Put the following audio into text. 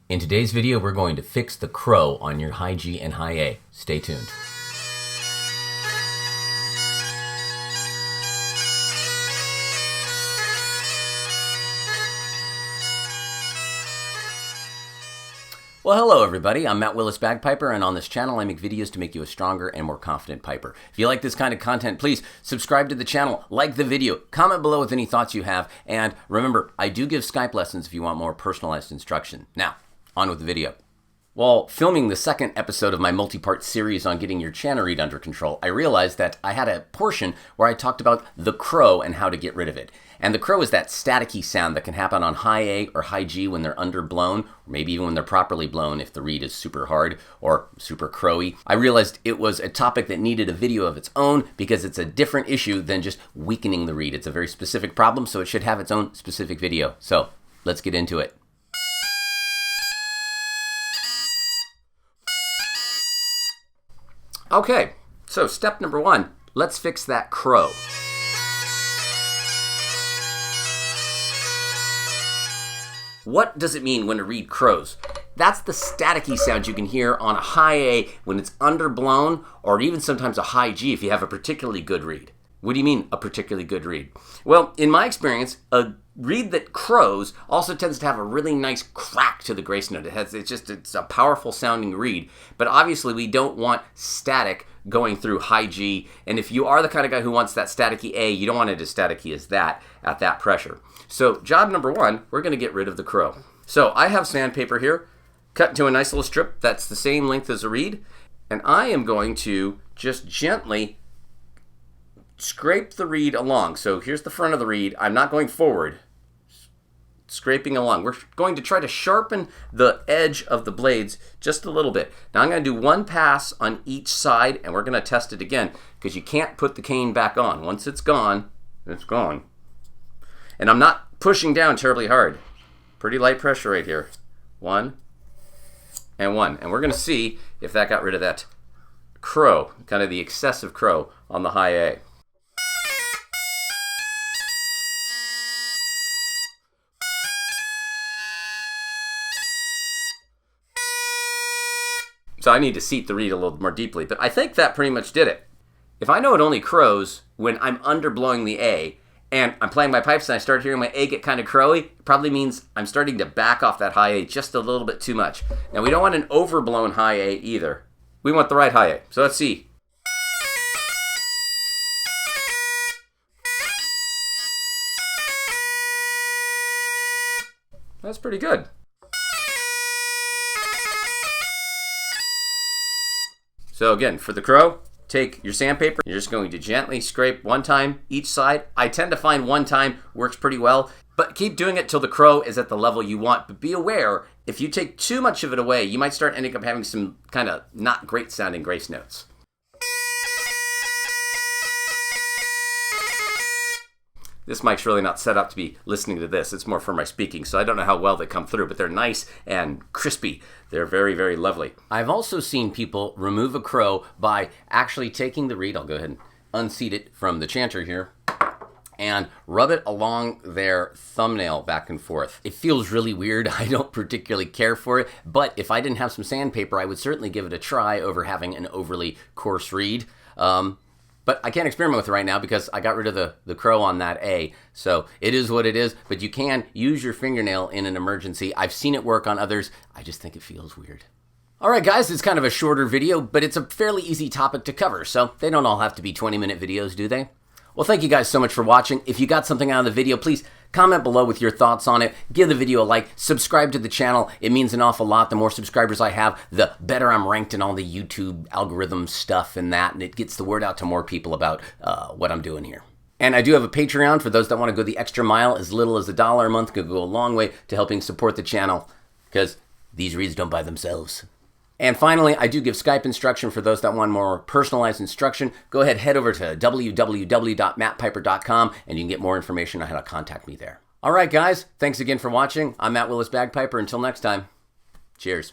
In today's video, we're going to fix the crow on your high G and high A. Stay tuned. Well, hello everybody, I'm Matt Willis Bagpiper, and on this channel I make videos to make you a stronger and more confident piper. If you like this kind of content, please subscribe to the channel, like the video, comment below with any thoughts you have, and remember, I do give Skype lessons if you want more personalized instruction. Now, on with the video. While filming the second episode of my multi-part series on getting your channel read under control, I realized that I had a portion where I talked about the crow and how to get rid of it. And the crow is that staticky sound that can happen on high A or high G when they're underblown, or maybe even when they're properly blown if the reed is super hard or super crowy. I realized it was a topic that needed a video of its own because it's a different issue than just weakening the reed. It's a very specific problem, so it should have its own specific video. So let's get into it. Okay, so step number one, let's fix that crow. What does it mean when a reed crows? That's the staticky sound you can hear on a high A when it's underblown, or even sometimes a high G if you have a particularly good reed. What do you mean, a particularly good reed? Well, in my experience, a reed that crows also tends to have a really nice crack to the grace note. It's a powerful sounding reed, but obviously we don't want static going through high G, and if you are the kind of guy who wants that staticky A, you don't want it as staticky as that at that pressure. So job number one, we're going to get rid of the crow. So I have sandpaper here, cut into a nice little strip that's the same length as a reed, and I am going to just gently scrape the reed along. So here's the front of the reed. I'm not going forward, scraping along. We're going to try to sharpen the edge of the blades just a little bit. Now I'm going to do one pass on each side, and we're going to test it again because you can't put the cane back on. Once it's gone, it's gone. And I'm not pushing down terribly hard. Pretty light pressure right here. One and one. And we're going to see if that got rid of that crow, kind of the excessive crow on the high A. So I need to seat the reed a little more deeply, but I think that pretty much did it. If I know it only crows when I'm underblowing the A, and I'm playing my pipes and I start hearing my A get kind of crowy, it probably means I'm starting to back off that high A just a little bit too much. Now we don't want an overblown high A either. We want the right high A. So let's see. That's pretty good. So again, for the crow, take your sandpaper. You're just going to gently scrape one time each side. I tend to find one time works pretty well, but keep doing it till the crow is at the level you want. But be aware, if you take too much of it away, you might start ending up having some kind of not great sounding grace notes. This mic's really not set up to be listening to this. It's more for my speaking, so I don't know how well they come through, but they're nice and crispy. They're very, very lovely. I've also seen people remove a crow by actually taking the reed. I'll go ahead and unseat it from the chanter here and rub it along their thumbnail back and forth. It feels really weird. I don't particularly care for it, but if I didn't have some sandpaper, I would certainly give it a try over having an overly coarse reed. But I can't experiment with it right now because I got rid of the crow on that A. So it is what it is, but you can use your fingernail in an emergency. I've seen it work on others. I just think it feels weird. All right, guys, it's kind of a shorter video, but it's a fairly easy topic to cover. So they don't all have to be 20-minute videos, do they? Well, thank you guys so much for watching. If you got something out of the video, please comment below with your thoughts on it. Give the video a like. Subscribe to the channel. It means an awful lot. The more subscribers I have, the better I'm ranked in all the YouTube algorithm stuff and that, and it gets the word out to more people about what I'm doing here. And I do have a Patreon for those that want to go the extra mile. As little as $1 a month could go a long way to helping support the channel because these reads don't buy themselves. And finally, I do give Skype instruction for those that want more personalized instruction. Go ahead, head over to www.mattpiper.com and you can get more information on how to contact me there. All right, guys, thanks again for watching. I'm Matt Willis Bagpiper. Until next time, cheers.